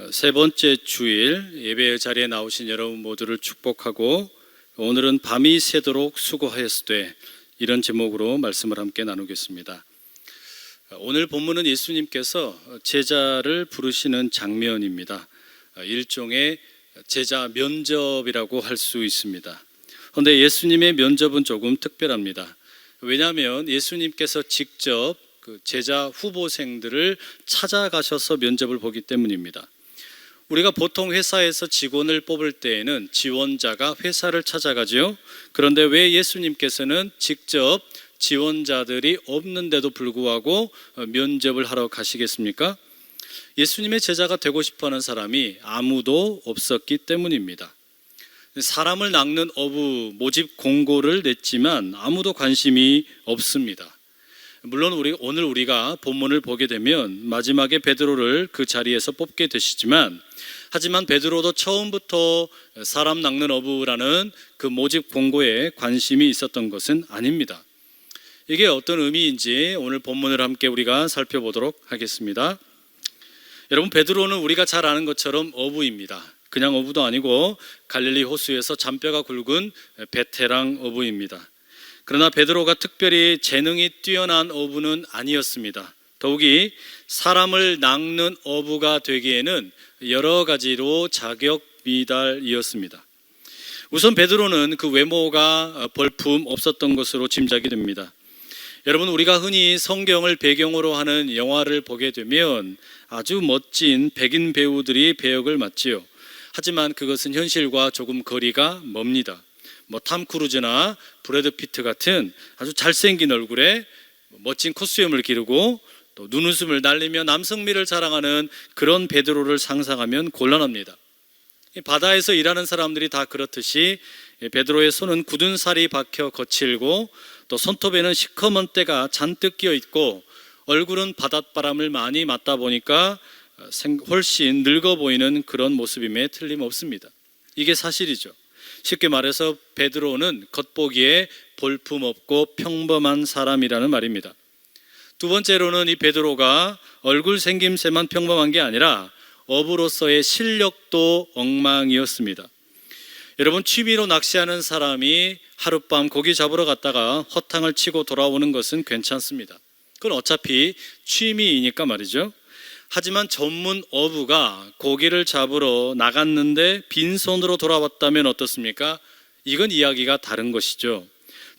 세 번째 주일 예배의 자리에 나오신 여러분 모두를 축복하고, 오늘은 밤이 새도록 수고하였으되, 이런 제목으로 말씀을 함께 나누겠습니다. 오늘 본문은 예수님께서 제자를 부르시는 장면입니다. 일종의 제자 면접이라고 할 수 있습니다. 그런데 예수님의 면접은 조금 특별합니다. 왜냐하면 예수님께서 직접 그 제자 후보생들을 찾아가셔서 면접을 보기 때문입니다. 우리가 보통 회사에서 직원을 뽑을 때에는 지원자가 회사를 찾아가죠. 그런데 왜 예수님께서는 직접 지원자들이 없는데도 불구하고 면접을 하러 가시겠습니까? 예수님의 제자가 되고 싶어하는 사람이 아무도 없었기 때문입니다. 사람을 낚는 어부 모집 공고를 냈지만 아무도 관심이 없습니다. 물론 오늘 우리가 본문을 보게 되면 마지막에 베드로를 그 자리에서 뽑게 되시지만, 하지만 베드로도 처음부터 사람 낚는 어부라는 그 모집 공고에 관심이 있었던 것은 아닙니다. 이게 어떤 의미인지 오늘 본문을 함께 우리가 살펴보도록 하겠습니다. 여러분, 베드로는 우리가 잘 아는 것처럼 어부입니다. 그냥 어부도 아니고 갈릴리 호수에서 잔뼈가 굵은 베테랑 어부입니다. 그러나 베드로가 특별히 재능이 뛰어난 어부는 아니었습니다. 더욱이 사람을 낚는 어부가 되기에는 여러 가지로 자격 미달이었습니다. 우선 베드로는 그 외모가 볼품 없었던 것으로 짐작이 됩니다. 여러분, 우리가 흔히 성경을 배경으로 하는 영화를 보게 되면 아주 멋진 백인 배우들이 배역을 맡지요. 하지만 그것은 현실과 조금 거리가 멉니다. 탐 크루즈나 브래드 피트 같은 아주 잘생긴 얼굴에 멋진 코스튬을 기르고 또 눈웃음을 날리며 남성미를 자랑하는 그런 베드로를 상상하면 곤란합니다. 바다에서 일하는 사람들이 다 그렇듯이 베드로의 손은 굳은 살이 박혀 거칠고, 또 손톱에는 시커먼 때가 잔뜩 끼어 있고, 얼굴은 바닷바람을 많이 맞다 보니까 훨씬 늙어 보이는 그런 모습임에 틀림없습니다. 이게 사실이죠. 쉽게 말해서 베드로는 겉보기에 볼품없고 평범한 사람이라는 말입니다. 두 번째로는 이 베드로가 얼굴 생김새만 평범한 게 아니라 어부로서의 실력도 엉망이었습니다. 여러분, 취미로 낚시하는 사람이 하룻밤 고기 잡으러 갔다가 허탕을 치고 돌아오는 것은 괜찮습니다. 그건 어차피 취미이니까 말이죠. 하지만 전문 어부가 고기를 잡으러 나갔는데 빈손으로 돌아왔다면 어떻습니까? 이건 이야기가 다른 것이죠.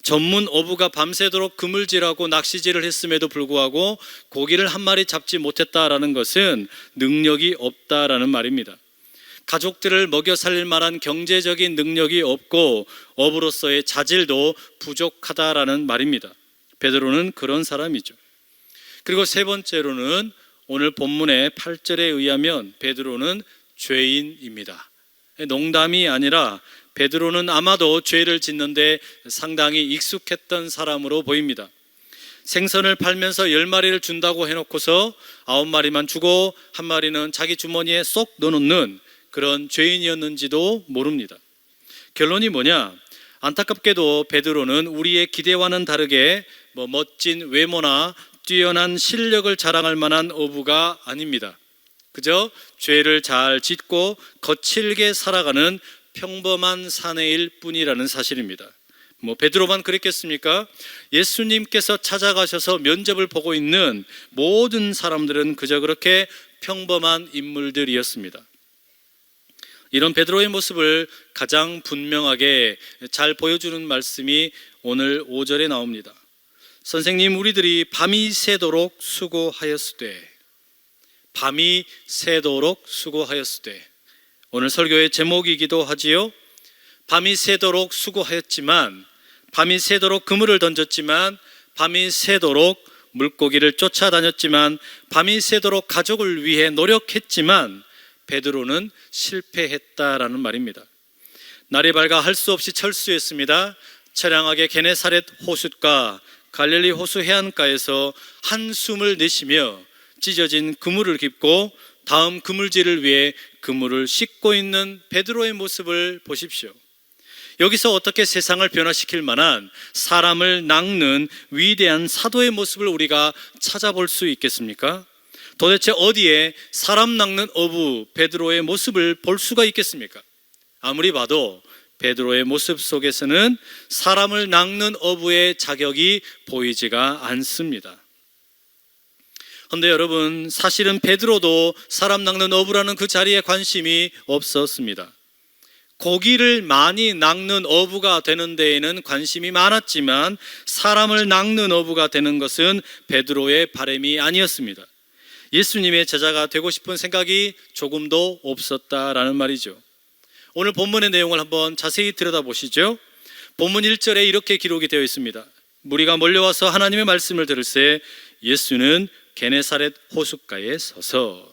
전문 어부가 밤새도록 그물질하고 낚시질을 했음에도 불구하고 고기를 한 마리 잡지 못했다라는 것은 능력이 없다라는 말입니다. 가족들을 먹여 살릴 만한 경제적인 능력이 없고 어부로서의 자질도 부족하다라는 말입니다. 베드로는 그런 사람이죠. 그리고 세 번째로는 오늘 본문의 8절에 의하면 베드로는 죄인입니다. 농담이 아니라 베드로는 아마도 죄를 짓는데 상당히 익숙했던 사람으로 보입니다. 생선을 팔면서 10마리를 준다고 해놓고서 9마리만 주고 1마리는 자기 주머니에 쏙 넣어놓는 그런 죄인이었는지도 모릅니다. 결론이 뭐냐? 안타깝게도 베드로는 우리의 기대와는 다르게 멋진 외모나 뛰어난 실력을 자랑할 만한 어부가 아닙니다. 그저 죄를 잘 짓고 거칠게 살아가는 평범한 사내일 뿐이라는 사실입니다. 베드로만 그랬겠습니까? 예수님께서 찾아가셔서 면접을 보고 있는 모든 사람들은 그저 그렇게 평범한 인물들이었습니다. 이런 베드로의 모습을 가장 분명하게 잘 보여주는 말씀이 오늘 5절에 나옵니다. 선생님, 우리들이 밤이 새도록 수고하였으되. 밤이 새도록 수고하였으되. 오늘 설교의 제목이기도 하지요. 밤이 새도록 수고하였지만, 밤이 새도록 그물을 던졌지만, 밤이 새도록 물고기를 쫓아다녔지만, 밤이 새도록 가족을 위해 노력했지만 베드로는 실패했다라는 말입니다. 날이 밝아 할 수 없이 철수했습니다. 처량하게 게네사렛 호숫가 갈릴리 호수 해안가에서 한숨을 내쉬며 찢어진 그물을 깁고 다음 그물질을 위해 그물을 씻고 있는 베드로의 모습을 보십시오. 여기서 어떻게 세상을 변화시킬 만한 사람을 낚는 위대한 사도의 모습을 우리가 찾아볼 수 있겠습니까? 도대체 어디에 사람 낚는 어부 베드로의 모습을 볼 수가 있겠습니까? 아무리 봐도 베드로의 모습 속에서는 사람을 낚는 어부의 자격이 보이지가 않습니다. 그런데 여러분, 사실은 베드로도 사람 낚는 어부라는 그 자리에 관심이 없었습니다. 고기를 많이 낚는 어부가 되는 데에는 관심이 많았지만 사람을 낚는 어부가 되는 것은 베드로의 바람이 아니었습니다. 예수님의 제자가 되고 싶은 생각이 조금도 없었다라는 말이죠. 오늘 본문의 내용을 한번 자세히 들여다보시죠. 본문 1절에 이렇게 기록이 되어 있습니다. 무리가 몰려와서 하나님의 말씀을 들을새 예수는 게네사렛 호숫가에 서서,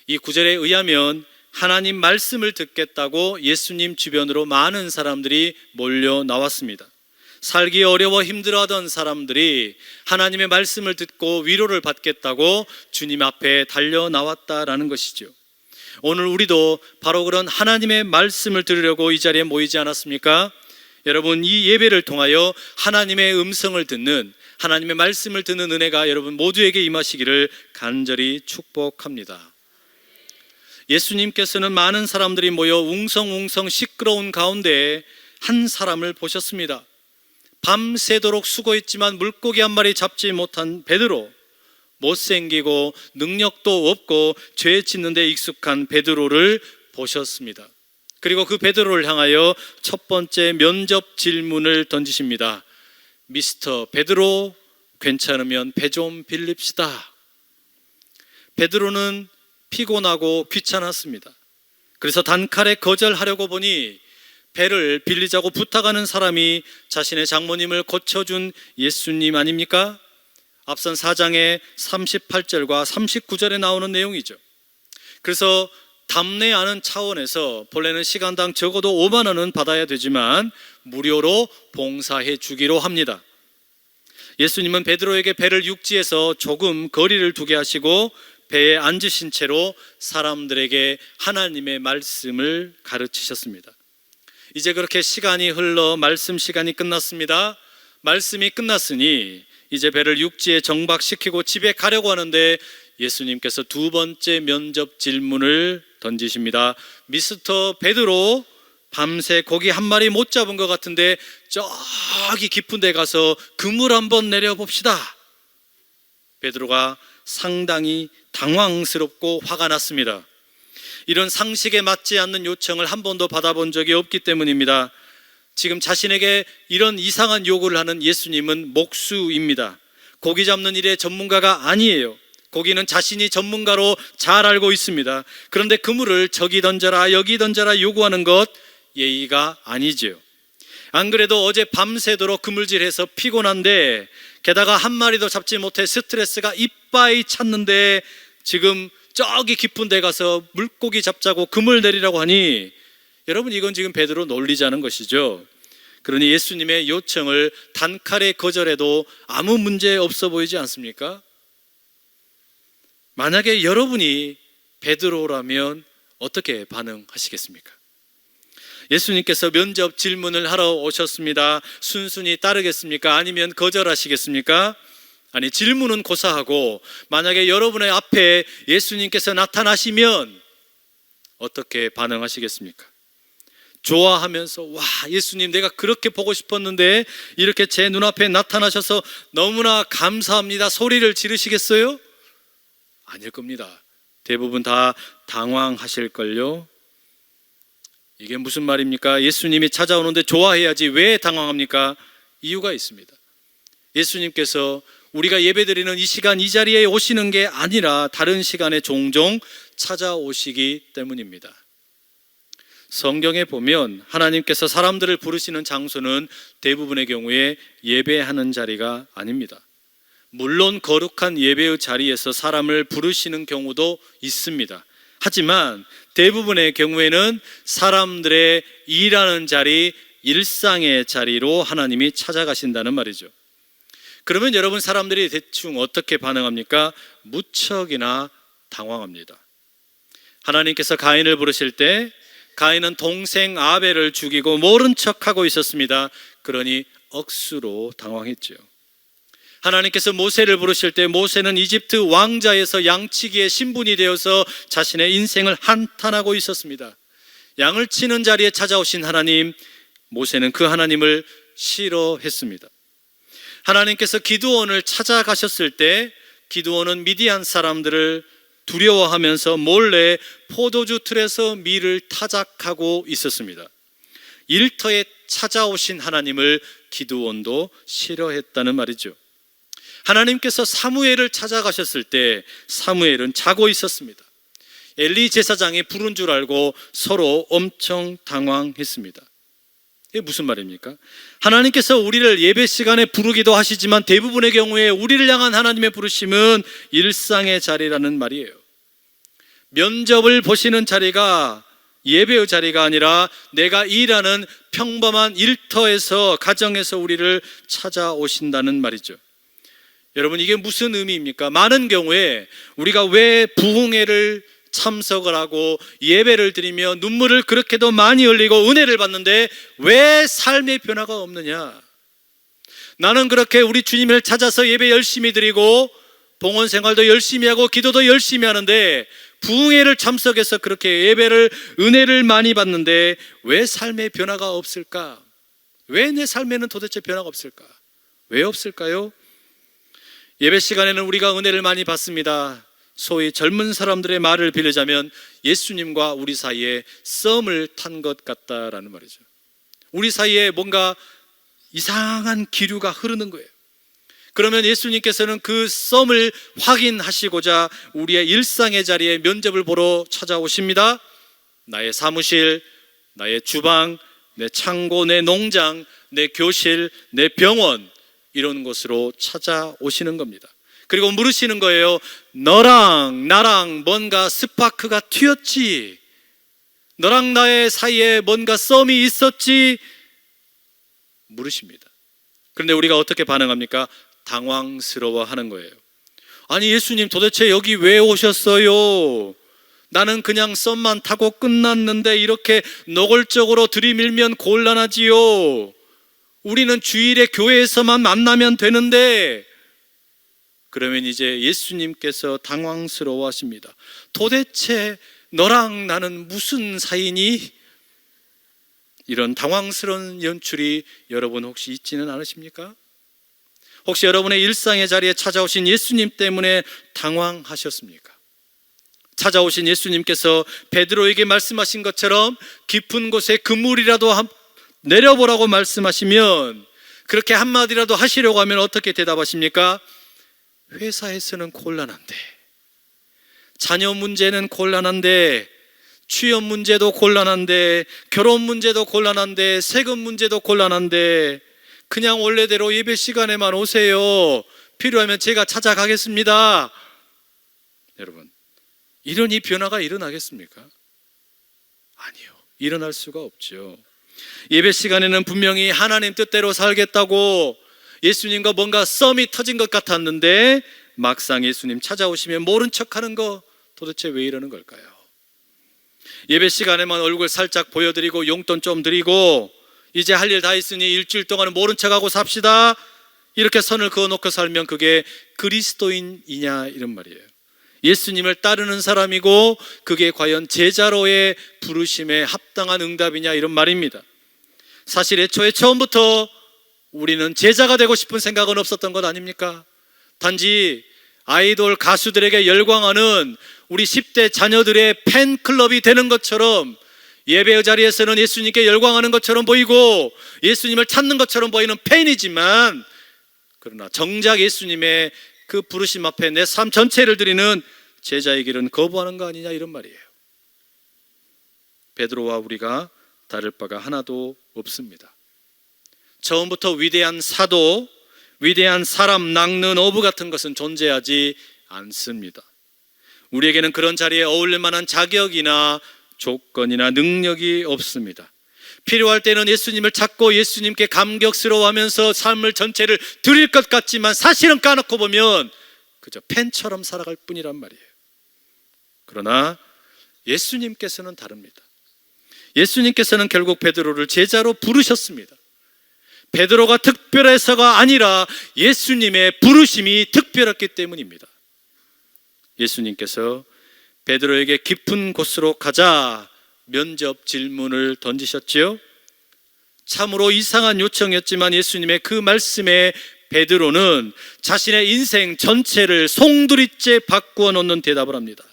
이 구절에 의하면 하나님 말씀을 듣겠다고 예수님 주변으로 많은 사람들이 몰려 나왔습니다. 살기 어려워 힘들어하던 사람들이 하나님의 말씀을 듣고 위로를 받겠다고 주님 앞에 달려 나왔다라는 것이죠. 오늘 우리도 바로 그런 하나님의 말씀을 들으려고 이 자리에 모이지 않았습니까? 여러분, 이 예배를 통하여 하나님의 음성을 듣는, 하나님의 말씀을 듣는 은혜가 여러분 모두에게 임하시기를 간절히 축복합니다. 예수님께서는 많은 사람들이 모여 웅성웅성 시끄러운 가운데 한 사람을 보셨습니다. 밤새도록 수고했지만 물고기 한 마리 잡지 못한 베드로, 못생기고 능력도 없고 죄 짓는 데 익숙한 베드로를 보셨습니다. 그리고 그 베드로를 향하여 첫 번째 면접 질문을 던지십니다. 미스터 베드로, 괜찮으면 배 좀 빌립시다. 베드로는 피곤하고 귀찮았습니다. 그래서 단칼에 거절하려고 보니 배를 빌리자고 부탁하는 사람이 자신의 장모님을 고쳐준 예수님 아닙니까? 앞선 4장의 38절과 39절에 나오는 내용이죠. 그래서 답례하는 차원에서 본래는 시간당 적어도 5만 원은 받아야 되지만 무료로 봉사해 주기로 합니다. 예수님은 베드로에게 배를 육지에서 조금 거리를 두게 하시고 배에 앉으신 채로 사람들에게 하나님의 말씀을 가르치셨습니다. 이제 그렇게 시간이 흘러 말씀 시간이 끝났습니다. 말씀이 끝났으니 이제 배를 육지에 정박시키고 집에 가려고 하는데 예수님께서 두 번째 면접 질문을 던지십니다. 미스터 베드로, 밤새 고기 한 마리 못 잡은 것 같은데 저기 깊은 데 가서 그물 한번 내려봅시다. 베드로가 상당히 당황스럽고 화가 났습니다. 이런 상식에 맞지 않는 요청을 한 번도 받아본 적이 없기 때문입니다. 지금 자신에게 이런 이상한 요구를 하는 예수님은 목수입니다. 고기 잡는 일의 전문가가 아니에요. 고기는 자신이 전문가로 잘 알고 있습니다. 그런데 그물을 저기 던져라 여기 던져라 요구하는 것 예의가 아니죠. 안 그래도 어제 밤새도록 그물질해서 피곤한데 게다가 한 마리도 잡지 못해 스트레스가 이빠이 찼는데 지금 저기 깊은 데 가서 물고기 잡자고 그물 내리라고 하니, 여러분 이건 지금 베드로 놀리자는 것이죠. 그러니 예수님의 요청을 단칼에 거절해도 아무 문제 없어 보이지 않습니까? 만약에 여러분이 베드로라면 어떻게 반응하시겠습니까? 예수님께서 면접 질문을 하러 오셨습니다. 순순히 따르겠습니까? 아니면 거절하시겠습니까? 아니, 질문은 고사하고 만약에 여러분의 앞에 예수님께서 나타나시면 어떻게 반응하시겠습니까? 좋아하면서 와, 예수님 내가 그렇게 보고 싶었는데 이렇게 제 눈앞에 나타나셔서 너무나 감사합니다 소리를 지르시겠어요? 아닐 겁니다. 대부분 다 당황하실걸요. 이게 무슨 말입니까? 예수님이 찾아오는데 좋아해야지 왜 당황합니까? 이유가 있습니다. 예수님께서 우리가 예배드리는 이 시간 이 자리에 오시는 게 아니라 다른 시간에 종종 찾아오시기 때문입니다. 성경에 보면 하나님께서 사람들을 부르시는 장소는 대부분의 경우에 예배하는 자리가 아닙니다. 물론 거룩한 예배의 자리에서 사람을 부르시는 경우도 있습니다. 하지만 대부분의 경우에는 사람들의 일하는 자리, 일상의 자리로 하나님이 찾아가신다는 말이죠. 그러면 여러분, 사람들이 대충 어떻게 반응합니까? 무척이나 당황합니다. 하나님께서 가인을 부르실 때 가인은 동생 아벨을 죽이고 모른 척하고 있었습니다. 그러니 억수로 당황했죠. 하나님께서 모세를 부르실 때 모세는 이집트 왕자에서 양치기의 신분이 되어서 자신의 인생을 한탄하고 있었습니다. 양을 치는 자리에 찾아오신 하나님, 모세는 그 하나님을 싫어했습니다. 하나님께서 기드온을 찾아가셨을 때 기드온은 미디안 사람들을 두려워하면서 몰래 포도주 틀에서 밀을 타작하고 있었습니다. 일터에 찾아오신 하나님을 기드온도 싫어했다는 말이죠. 하나님께서 사무엘을 찾아가셨을 때 사무엘은 자고 있었습니다. 엘리 제사장이 부른 줄 알고 서로 엄청 당황했습니다. 이게 무슨 말입니까? 하나님께서 우리를 예배 시간에 부르기도 하시지만 대부분의 경우에 우리를 향한 하나님의 부르심은 일상의 자리라는 말이에요. 면접을 보시는 자리가 예배의 자리가 아니라 내가 일하는 평범한 일터에서, 가정에서 우리를 찾아오신다는 말이죠. 여러분, 이게 무슨 의미입니까? 많은 경우에 우리가 왜 부흥회를 참석을 하고 예배를 드리며 눈물을 그렇게도 많이 흘리고 은혜를 받는데 왜 삶의 변화가 없느냐? 나는 그렇게 우리 주님을 찾아서 예배 열심히 드리고 봉헌 생활도 열심히 하고 기도도 열심히 하는데 부흥회를 참석해서 그렇게 예배를, 은혜를 많이 받는데 왜 삶의 변화가 없을까? 왜 내 삶에는 도대체 변화가 없을까? 왜 없을까요? 예배 시간에는 우리가 은혜를 많이 받습니다. 소위 젊은 사람들의 말을 빌리자면 예수님과 우리 사이에 썸을 탄 것 같다라는 말이죠. 우리 사이에 뭔가 이상한 기류가 흐르는 거예요. 그러면 예수님께서는 그 썸을 확인하시고자 우리의 일상의 자리에 면접을 보러 찾아오십니다. 나의 사무실, 나의 주방, 내 창고, 내 농장, 내 교실, 내 병원, 이런 곳으로 찾아오시는 겁니다. 그리고 물으시는 거예요. 너랑 나랑 뭔가 스파크가 튀었지? 너랑 나의 사이에 뭔가 썸이 있었지? 물으십니다. 그런데 우리가 어떻게 반응합니까? 당황스러워 하는 거예요. 아니, 예수님 도대체 여기 왜 오셨어요? 나는 그냥 썸만 타고 끝났는데 이렇게 노골적으로 들이밀면 곤란하지요. 우리는 주일에 교회에서만 만나면 되는데. 그러면 이제 예수님께서 당황스러워 하십니다. 도대체 너랑 나는 무슨 사이니? 이런 당황스러운 연출이 여러분 혹시 있지는 않으십니까? 혹시 여러분의 일상의 자리에 찾아오신 예수님 때문에 당황하셨습니까? 찾아오신 예수님께서 베드로에게 말씀하신 것처럼 깊은 곳에 그물이라도 내려보라고 말씀하시면, 그렇게 한마디라도 하시려고 하면 어떻게 대답하십니까? 회사에서는 곤란한데, 자녀 문제는 곤란한데, 취업 문제도 곤란한데, 결혼 문제도 곤란한데, 세금 문제도 곤란한데, 그냥 원래대로 예배 시간에만 오세요. 필요하면 제가 찾아가겠습니다. 여러분, 이런 이 변화가 일어나겠습니까? 아니요, 일어날 수가 없죠. 예배 시간에는 분명히 하나님 뜻대로 살겠다고 예수님과 뭔가 썸이 터진 것 같았는데 막상 예수님 찾아오시면 모른 척하는 거, 도대체 왜 이러는 걸까요? 예배 시간에만 얼굴 살짝 보여드리고 용돈 좀 드리고 이제 할 일 다 있으니 일주일 동안은 모른 척하고 삽시다, 이렇게 선을 그어놓고 살면 그게 그리스도인이냐, 이런 말이에요. 예수님을 따르는 사람이고 그게 과연 제자로의 부르심에 합당한 응답이냐, 이런 말입니다. 사실 애초에 처음부터 우리는 제자가 되고 싶은 생각은 없었던 것 아닙니까? 단지 아이돌 가수들에게 열광하는 우리 10대 자녀들의 팬클럽이 되는 것처럼, 예배의 자리에서는 예수님께 열광하는 것처럼 보이고 예수님을 찾는 것처럼 보이는 팬이지만, 그러나 정작 예수님의 그 부르심 앞에 내 삶 전체를 드리는 제자의 길은 거부하는 거 아니냐, 이런 말이에요. 베드로와 우리가 다를 바가 하나도 없습니다. 처음부터 위대한 사도, 위대한 사람, 낚는 어부 같은 것은 존재하지 않습니다. 우리에게는 그런 자리에 어울릴 만한 자격이나 조건이나 능력이 없습니다. 필요할 때는 예수님을 찾고 예수님께 감격스러워하면서 삶을 전체를 드릴 것 같지만 사실은 까놓고 보면 그저 팬처럼 살아갈 뿐이란 말이에요. 그러나 예수님께서는 다릅니다. 예수님께서는 결국 베드로를 제자로 부르셨습니다. 베드로가 특별해서가 아니라 예수님의 부르심이 특별했기 때문입니다. 예수님께서 베드로에게 깊은 곳으로 가자 면접 질문을 던지셨지요. 참으로 이상한 요청이었지만 예수님의 그 말씀에 베드로는 자신의 인생 전체를 송두리째 바꾸어 놓는 대답을 합니다.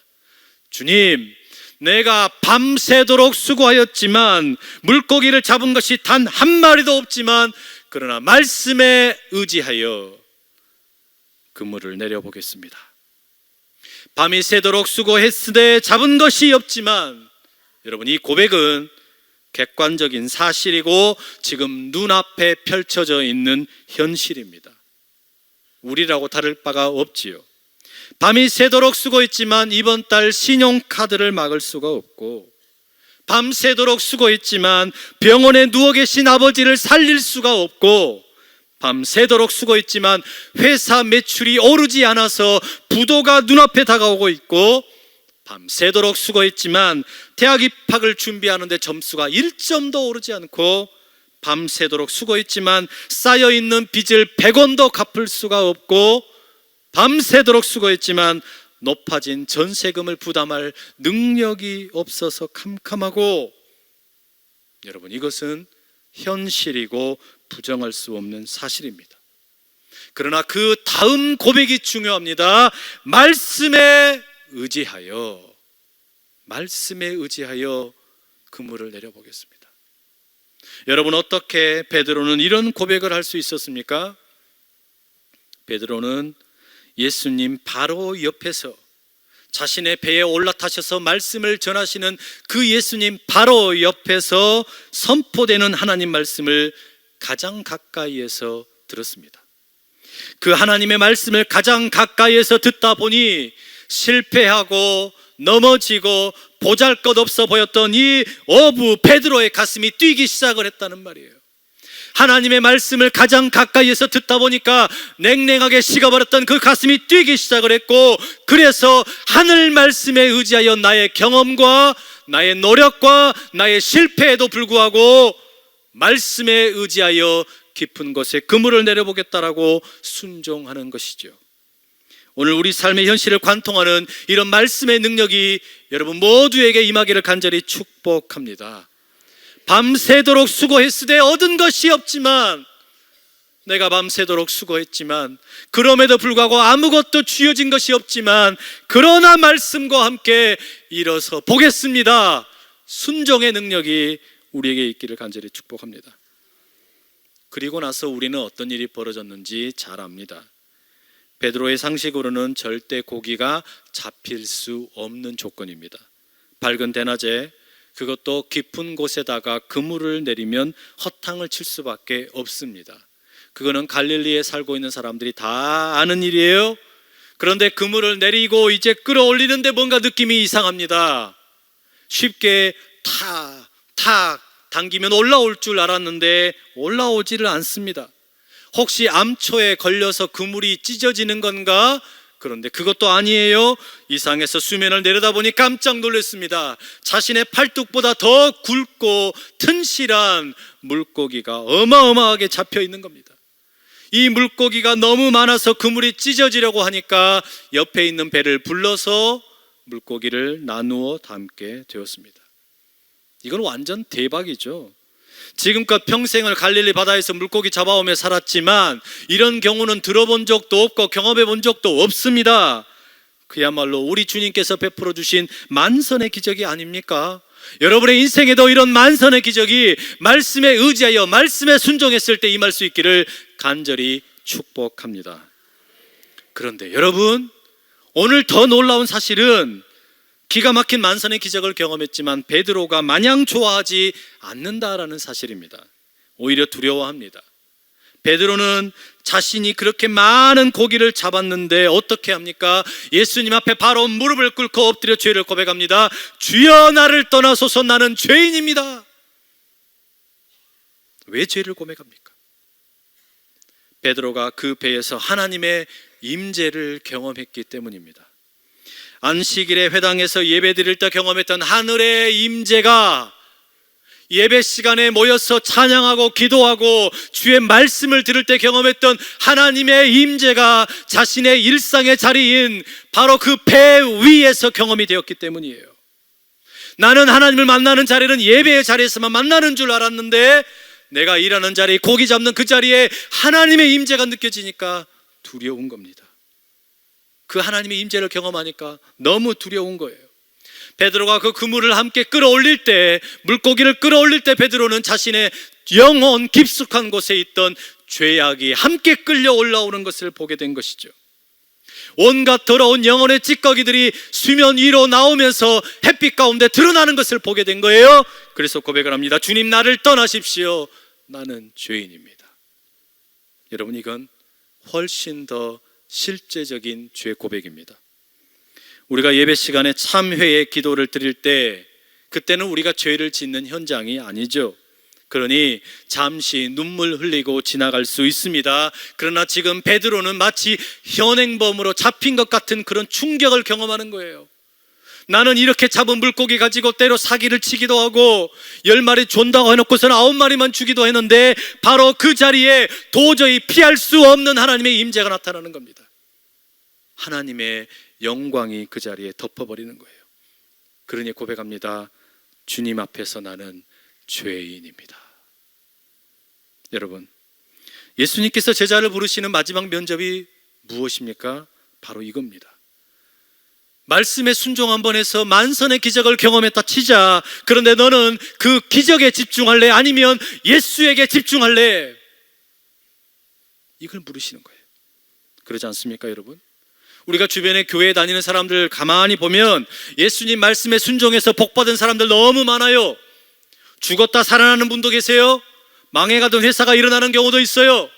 주님, 내가 밤새도록 수고하였지만 물고기를 잡은 것이 단 한 마리도 없지만 그러나 말씀에 의지하여 그물을 내려보겠습니다. 밤이 새도록 수고했으되 잡은 것이 없지만, 여러분, 이 고백은 객관적인 사실이고 지금 눈앞에 펼쳐져 있는 현실입니다. 우리라고 다를 바가 없지요. 밤이 새도록 수고했지만 이번 달 신용카드를 막을 수가 없고, 밤새도록 수고했지만 병원에 누워 계신 아버지를 살릴 수가 없고, 밤새도록 수고했지만 회사 매출이 오르지 않아서 부도가 눈앞에 다가오고 있고, 밤새도록 수고했지만 대학 입학을 준비하는데 점수가 1점도 오르지 않고, 밤새도록 수고했지만 쌓여있는 빚을 100원도 갚을 수가 없고, 밤새도록 수고했지만 높아진 전세금을 부담할 능력이 없어서 캄캄하고, 여러분, 이것은 현실이고 부정할 수 없는 사실입니다. 그러나 그 다음 고백이 중요합니다. 말씀에 의지하여 그물을 내려보겠습니다. 여러분, 어떻게 베드로는 이런 고백을 할 수 있었습니까? 베드로는 예수님 바로 옆에서 자신의 배에 올라타셔서 말씀을 전하시는 그 예수님 바로 옆에서 선포되는 하나님 말씀을 가장 가까이에서 들었습니다. 그 하나님의 말씀을 가장 가까이에서 듣다 보니 실패하고 넘어지고 보잘것없어 보였던 이 어부 베드로의 가슴이 뛰기 시작을 했다는 말이에요. 하나님의 말씀을 가장 가까이에서 듣다 보니까 냉랭하게 식어버렸던 그 가슴이 뛰기 시작을 했고, 그래서 하늘 말씀에 의지하여 나의 경험과 나의 노력과 나의 실패에도 불구하고 말씀에 의지하여 깊은 곳에 그물을 내려보겠다라고 순종하는 것이죠. 오늘 우리 삶의 현실을 관통하는 이런 말씀의 능력이 여러분 모두에게 임하기를 간절히 축복합니다. 밤새도록 수고했으되 얻은 것이 없지만, 내가 밤새도록 수고했지만 그럼에도 불구하고 아무것도 쥐어진 것이 없지만 그러나 말씀과 함께 일어서 보겠습니다. 순종의 능력이 우리에게 있기를 간절히 축복합니다. 그리고 나서 우리는 어떤 일이 벌어졌는지 잘 압니다. 베드로의 상식으로는 절대 고기가 잡힐 수 없는 조건입니다. 밝은 대낮에, 그것도 깊은 곳에다가 그물을 내리면 허탕을 칠 수밖에 없습니다. 그거는 갈릴리에 살고 있는 사람들이 다 아는 일이에요. 그런데 그물을 내리고 이제 끌어올리는데 뭔가 느낌이 이상합니다. 쉽게 탁 당기면 올라올 줄 알았는데 올라오지를 않습니다. 혹시 암초에 걸려서 그물이 찢어지는 건가? 그런데 그것도 아니에요. 이상해서 수면을 내려다보니 깜짝 놀랐습니다. 자신의 팔뚝보다 더 굵고 튼실한 물고기가 어마어마하게 잡혀 있는 겁니다. 이 물고기가 너무 많아서 그물이 찢어지려고 하니까 옆에 있는 배를 불러서 물고기를 나누어 담게 되었습니다. 이건 완전 대박이죠. 지금껏 평생을 갈릴리 바다에서 물고기 잡아오며 살았지만 이런 경우는 들어본 적도 없고 경험해 본 적도 없습니다. 그야말로 우리 주님께서 베풀어 주신 만선의 기적이 아닙니까? 여러분의 인생에도 이런 만선의 기적이 말씀에 의지하여 말씀에 순종했을 때 임할 수 있기를 간절히 축복합니다. 그런데 여러분, 오늘 더 놀라운 사실은 기가 막힌 만선의 기적을 경험했지만 베드로가 마냥 좋아하지 않는다라는 사실입니다. 오히려 두려워합니다. 베드로는 자신이 그렇게 많은 고기를 잡았는데 어떻게 합니까? 예수님 앞에 바로 무릎을 꿇고 엎드려 죄를 고백합니다. 주여, 나를 떠나소서, 나는 죄인입니다. 왜 죄를 고백합니까? 베드로가 그 배에서 하나님의 임재를 경험했기 때문입니다. 안식일에 회당에서 예배드릴 때 경험했던 하늘의 임재가 예배 시간에 모여서 찬양하고 기도하고 주의 말씀을 들을 때 경험했던 하나님의 임재가 자신의 일상의 자리인 바로 그 배 위에서 경험이 되었기 때문이에요. 나는 하나님을 만나는 자리는 예배의 자리에서만 만나는 줄 알았는데 내가 일하는 자리, 고기 잡는 그 자리에 하나님의 임재가 느껴지니까 두려운 겁니다. 그 하나님의 임재를 경험하니까 너무 두려운 거예요. 베드로가 그 그물을 함께 끌어올릴 때, 물고기를 끌어올릴 때 베드로는 자신의 영혼 깊숙한 곳에 있던 죄악이 함께 끌려 올라오는 것을 보게 된 것이죠. 온갖 더러운 영혼의 찌꺼기들이 수면 위로 나오면서 햇빛 가운데 드러나는 것을 보게 된 거예요. 그래서 고백을 합니다. 주님, 나를 떠나십시오. 나는 죄인입니다. 여러분, 이건 훨씬 더 실제적인 죄 고백입니다. 우리가 예배 시간에 참회의 기도를 드릴 때 그때는 우리가 죄를 짓는 현장이 아니죠. 그러니 잠시 눈물 흘리고 지나갈 수 있습니다. 그러나 지금 베드로는 마치 현행범으로 잡힌 것 같은 그런 충격을 경험하는 거예요. 나는 이렇게 잡은 물고기 가지고 때로 사기를 치기도 하고 10마리 존다고 해놓고서는 9마리만 주기도 했는데 바로 그 자리에 도저히 피할 수 없는 하나님의 임재가 나타나는 겁니다. 하나님의 영광이 그 자리에 덮어버리는 거예요. 그러니 고백합니다. 주님 앞에서 나는 죄인입니다. 여러분, 예수님께서 제자를 부르시는 마지막 면접이 무엇입니까? 바로 이겁니다. 말씀에 순종 한번 해서 만선의 기적을 경험했다 치자. 그런데 너는 그 기적에 집중할래? 아니면 예수에게 집중할래? 이걸 물으시는 거예요. 그러지 않습니까, 여러분? 우리가 주변에 교회에 다니는 사람들 가만히 보면 예수님 말씀에 순종해서 복받은 사람들 너무 많아요. 죽었다 살아나는 분도 계세요. 망해가던 회사가 일어나는 경우도 있어요.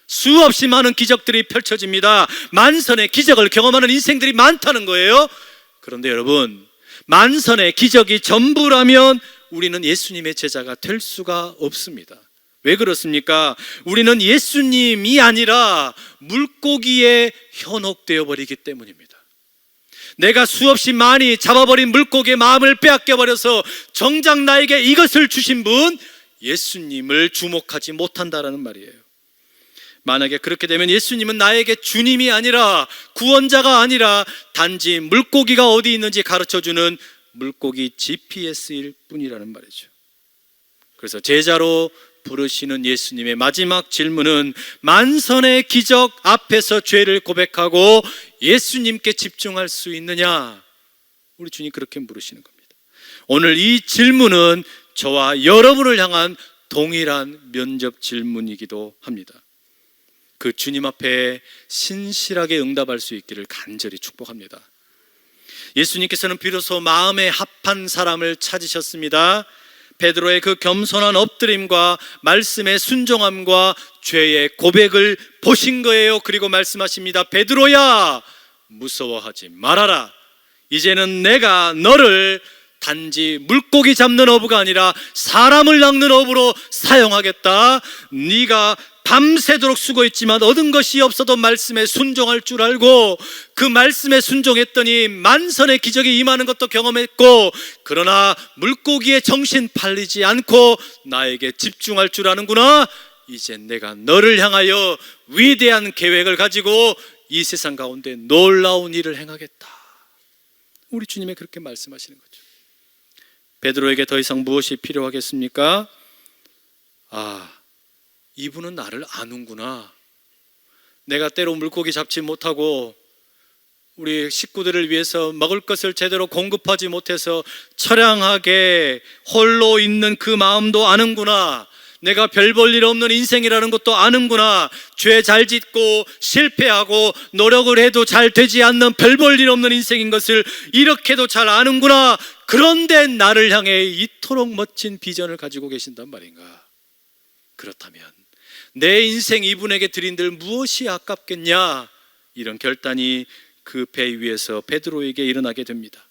수없이 많은 기적들이 펼쳐집니다. 만선의 기적을 경험하는 인생들이 많다는 거예요. 그런데 여러분, 만선의 기적이 전부라면 우리는 예수님의 제자가 될 수가 없습니다. 왜 그렇습니까? 우리는 예수님이 아니라 물고기에 현혹되어 버리기 때문입니다. 내가 수없이 많이 잡아버린 물고기의 마음을 빼앗겨버려서 정작 나에게 이것을 주신 분 예수님을 주목하지 못한다라는 말이에요. 만약에 그렇게 되면 예수님은 나에게 주님이 아니라 구원자가 아니라 단지 물고기가 어디 있는지 가르쳐주는 물고기 GPS일 뿐이라는 말이죠. 그래서 제자로 부르시는 예수님의 마지막 질문은 만선의 기적 앞에서 죄를 고백하고 예수님께 집중할 수 있느냐? 우리 주님 그렇게 물으시는 겁니다. 오늘 이 질문은 저와 여러분을 향한 동일한 면접 질문이기도 합니다. 그 주님 앞에 신실하게 응답할 수 있기를 간절히 축복합니다. 예수님께서는 비로소 마음에 합한 사람을 찾으셨습니다. 베드로의 그 겸손한 엎드림과 말씀의 순종함과 죄의 고백을 보신 거예요. 그리고 말씀하십니다. 베드로야, 무서워하지 말아라. 이제는 내가 너를 단지 물고기 잡는 어부가 아니라 사람을 낚는 어부로 사용하겠다. 네가 밤새도록 수고했지만 얻은 것이 없어도 말씀에 순종할 줄 알고 그 말씀에 순종했더니 만선의 기적이 임하는 것도 경험했고, 그러나 물고기에 정신 팔리지 않고 나에게 집중할 줄 아는구나. 이제 내가 너를 향하여 위대한 계획을 가지고 이 세상 가운데 놀라운 일을 행하겠다. 우리 주님이 그렇게 말씀하시는 거죠. 베드로에게 더 이상 무엇이 필요하겠습니까? 이분은 나를 아는구나. 내가 때로 물고기 잡지 못하고 우리 식구들을 위해서 먹을 것을 제대로 공급하지 못해서 처량하게 홀로 있는 그 마음도 아는구나. 내가 별 볼 일 없는 인생이라는 것도 아는구나. 죄 잘 짓고 실패하고 노력을 해도 잘 되지 않는 별 볼 일 없는 인생인 것을 이렇게도 잘 아는구나. 그런데 나를 향해 이토록 멋진 비전을 가지고 계신단 말인가? 그렇다면 내 인생 이분에게 드린들 무엇이 아깝겠냐? 이런 결단이 그 배 위에서 베드로에게 일어나게 됩니다.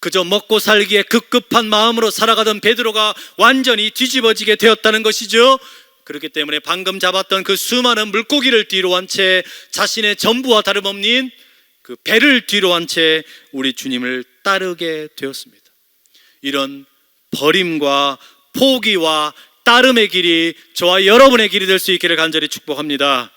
그저 먹고 살기에 급급한 마음으로 살아가던 베드로가 완전히 뒤집어지게 되었다는 것이죠. 그렇기 때문에 방금 잡았던 그 수많은 물고기를 뒤로 한 채 자신의 전부와 다름없는 그 배를 뒤로 한 채 우리 주님을 따르게 되었습니다. 이런 버림과 포기와 따름의 길이 저와 여러분의 길이 될 수 있기를 간절히 축복합니다.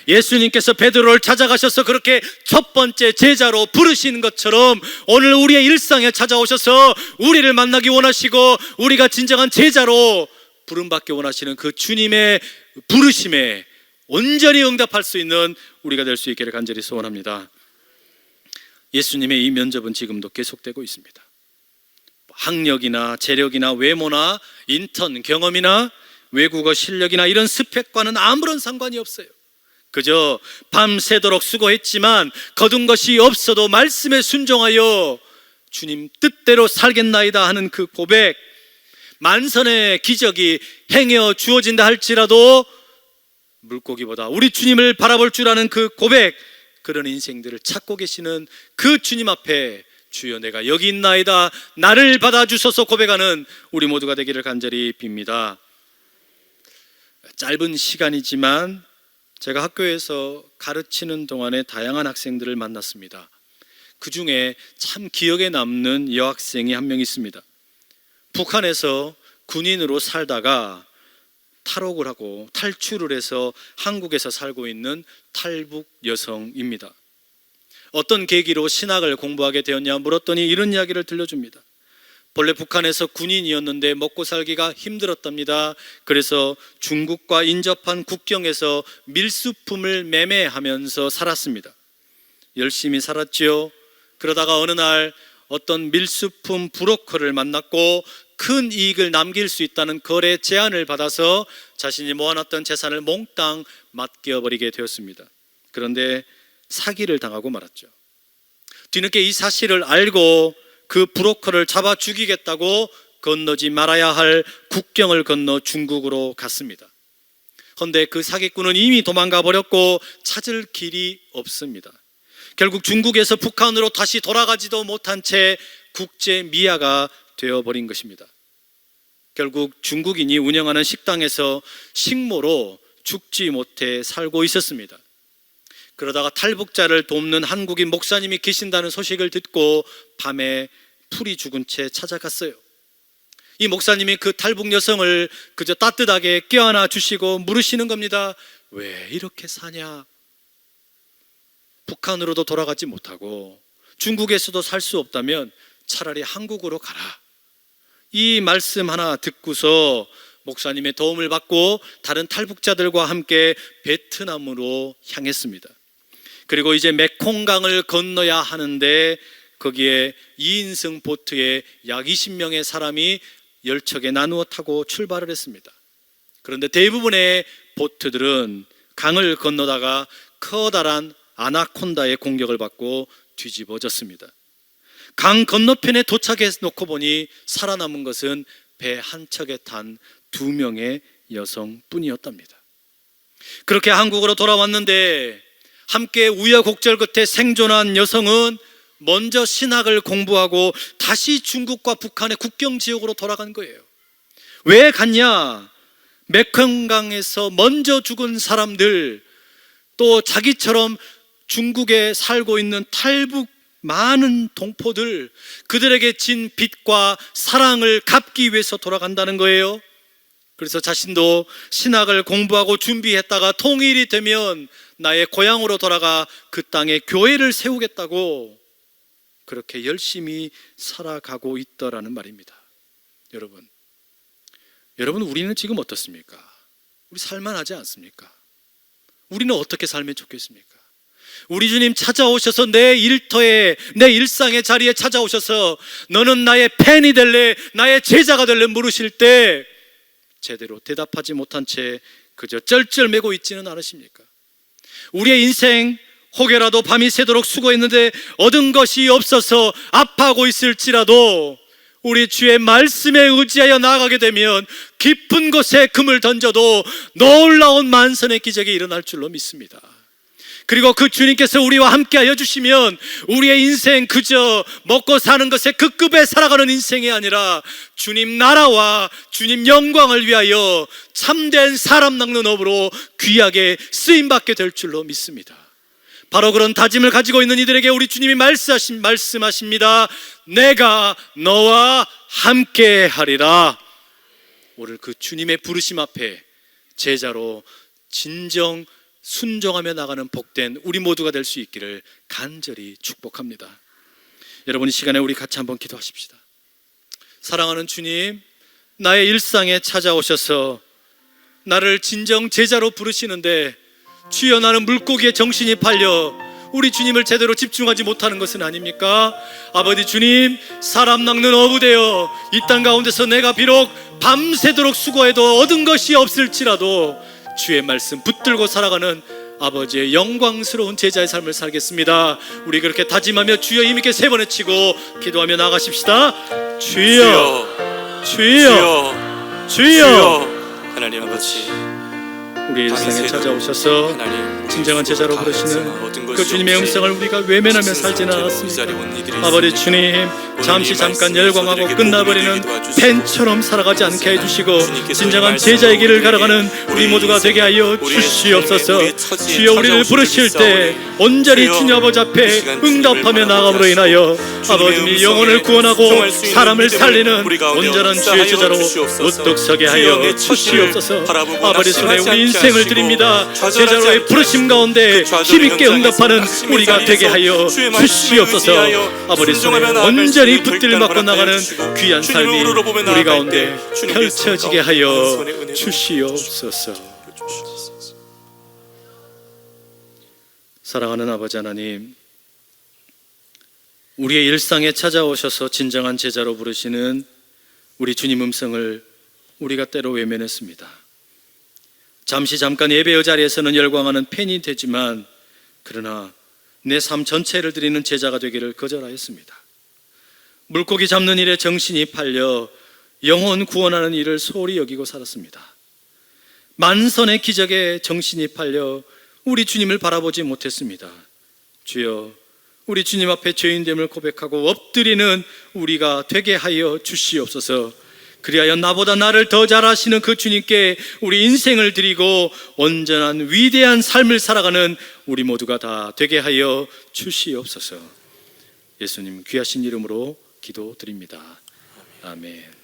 예수님께서 베드로를 찾아가셔서 그렇게 첫 번째 제자로 부르신 것처럼 오늘 우리의 일상에 찾아오셔서 우리를 만나기 원하시고 우리가 진정한 제자로 부름받기 원하시는 그 주님의 부르심에 온전히 응답할 수 있는 우리가 될 수 있기를 간절히 소원합니다. 예수님의 이 면접은 지금도 계속되고 있습니다. 학력이나 재력이나 외모나 인턴 경험이나 외국어 실력이나 이런 스펙과는 아무런 상관이 없어요. 그저 밤새도록 수고했지만 거둔 것이 없어도 말씀에 순종하여 주님 뜻대로 살겠나이다 하는 그 고백, 만선의 기적이 행해 주어진다 할지라도 물고기보다 우리 주님을 바라볼 줄 아는 그 고백, 그런 인생들을 찾고 계시는 그 주님 앞에 주여 내가 여기 있나이다 나를 받아주소서 고백하는 우리 모두가 되기를 간절히 빕니다. 짧은 시간이지만 제가 학교에서 가르치는 동안에 다양한 학생들을 만났습니다. 그 중에 참 기억에 남는 여학생이 한 명 있습니다. 북한에서 군인으로 살다가 탈옥을 하고 탈출을 해서 한국에서 살고 있는 탈북 여성입니다. 어떤 계기로 신학을 공부하게 되었냐 물었더니 이런 이야기를 들려줍니다. 본래 북한에서 군인이었는데 먹고 살기가 힘들었답니다. 그래서 중국과 인접한 국경에서 밀수품을 매매하면서 살았습니다. 열심히 살았지요. 그러다가 어느 날 어떤 밀수품 브로커를 만났고 큰 이익을 남길 수 있다는 거래 제안을 받아서 자신이 모아놨던 재산을 몽땅 맡겨버리게 되었습니다. 그런데 사기를 당하고 말았죠. 뒤늦게 이 사실을 알고 그 브로커를 잡아 죽이겠다고 건너지 말아야 할 국경을 건너 중국으로 갔습니다. 그런데 그 사기꾼은 이미 도망가 버렸고 찾을 길이 없습니다. 결국 중국에서 북한으로 다시 돌아가지도 못한 채 국제 미아가 되어버린 것입니다. 결국 중국인이 운영하는 식당에서 식모로 죽지 못해 살고 있었습니다. 그러다가 탈북자를 돕는 한국인 목사님이 계신다는 소식을 듣고 밤에 풀이 죽은 채 찾아갔어요. 이 목사님이 그 탈북 여성을 그저 따뜻하게 껴안아 주시고 물으시는 겁니다. 왜 이렇게 사냐? 북한으로도 돌아가지 못하고 중국에서도 살 수 없다면 차라리 한국으로 가라. 이 말씀 하나 듣고서 목사님의 도움을 받고 다른 탈북자들과 함께 베트남으로 향했습니다. 그리고 이제 메콩강을 건너야 하는데 거기에 2인승 보트에 약 20명의 사람이 10척에 나누어 타고 출발을 했습니다. 그런데 대부분의 보트들은 강을 건너다가 커다란 아나콘다의 공격을 받고 뒤집어졌습니다. 강 건너편에 도착해 놓고 보니 살아남은 것은 배 한 척에 탄 2명의 여성뿐이었답니다. 그렇게 한국으로 돌아왔는데 함께 우여곡절 끝에 생존한 여성은 먼저 신학을 공부하고 다시 중국과 북한의 국경 지역으로 돌아간 거예요. 왜 갔냐? 메콩강에서 먼저 죽은 사람들, 또 자기처럼 중국에 살고 있는 탈북 많은 동포들, 그들에게 진 빚과 사랑을 갚기 위해서 돌아간다는 거예요. 그래서 자신도 신학을 공부하고 준비했다가 통일이 되면 나의 고향으로 돌아가 그 땅에 교회를 세우겠다고 그렇게 열심히 살아가고 있더라는 말입니다. 여러분 우리는 지금 어떻습니까? 우리 살만하지 않습니까? 우리는 어떻게 살면 좋겠습니까? 우리 주님 찾아오셔서 내 일터에, 내 일상의 자리에 찾아오셔서 너는 나의 팬이 될래, 나의 제자가 될래 물으실 때 제대로 대답하지 못한 채 그저 쩔쩔매고 있지는 않으십니까? 우리의 인생 혹여라도 밤이 새도록 수고했는데 얻은 것이 없어서 아파하고 있을지라도 우리 주의 말씀에 의지하여 나아가게 되면 깊은 곳에 금을 던져도 놀라운 만선의 기적이 일어날 줄로 믿습니다. 그리고 그 주님께서 우리와 함께하여 주시면 우리의 인생 그저 먹고 사는 것에 그 급에 살아가는 인생이 아니라 주님 나라와 주님 영광을 위하여 참된 사람 낚는 업으로 귀하게 쓰임받게 될 줄로 믿습니다. 바로 그런 다짐을 가지고 있는 이들에게 우리 주님이 말씀하십니다. 내가 너와 함께 하리라. 오늘 그 주님의 부르심 앞에 제자로 진정 순종하며 나가는 복된 우리 모두가 될 수 있기를 간절히 축복합니다. 여러분, 이 시간에 우리 같이 한번 기도하십시다. 사랑하는 주님, 나의 일상에 찾아오셔서 나를 진정 제자로 부르시는데 주여, 나는 물고기에 정신이 팔려 우리 주님을 제대로 집중하지 못하는 것은 아닙니까? 아버지 주님, 사람 낚는 어부되어 이 땅 가운데서 내가 비록 밤새도록 수고해도 얻은 것이 없을지라도 주의 말씀 붙들고 살아가는 아버지의 영광스러운 제자의 삶을 살겠습니다. 우리 그렇게 다짐하며 주여 힘있게 3번 외치고 기도하며 나가십시다. 주여, 주여, 주여. 하나님 아버지, 우리 일상에 찾아오셔서 진정한 제자로 부르시는 그 주님의 음성을 우리가 외면하며 살지는 않았습니까? 아버지 주님, 잠깐 열광하고 끝나버리는 펜처럼 살아가지 않게 해주시고 진정한 제자의 길을 걸어가는 우리 모두가 되게 하여 주시옵소서. 주여, 우리를 부르실 때 온전히 주님 아버지 앞에 응답하며 나감으로 인하여 아버지 영혼을 구원하고 사람을 살리는 온전한 주의 제자로 우뚝 서게 하여 주시옵소서. 아버지 손에 우리 인생을 드립니다. 제자로의 부르심 가운데 힘있게 응답하는 우리가 되게 하여 주시옵소서. 아버지 손에 온전히 붙들려 맞고 나가는 귀한 삶이 우리 가운데 펼쳐지게 하여 주시옵소서. 사랑하는 아버지 하나님, 우리의 일상에 찾아오셔서 진정한 제자로 부르시는 우리 주님 음성을 우리가 때로 외면했습니다. 잠깐 예배의 자리에서는 열광하는 팬이 되지만 그러나 내 삶 전체를 드리는 제자가 되기를 거절하였습니다. 물고기 잡는 일에 정신이 팔려 영혼 구원하는 일을 소홀히 여기고 살았습니다. 만선의 기적에 정신이 팔려 우리 주님을 바라보지 못했습니다. 주여, 우리 주님 앞에 죄인됨을 고백하고 엎드리는 우리가 되게 하여 주시옵소서. 그리하여 나보다 나를 더 잘 아시는 그 주님께 우리 인생을 드리고 온전한 위대한 삶을 살아가는 우리 모두가 다 되게 하여 주시옵소서. 예수님 귀하신 이름으로 기도드립니다. 아멘.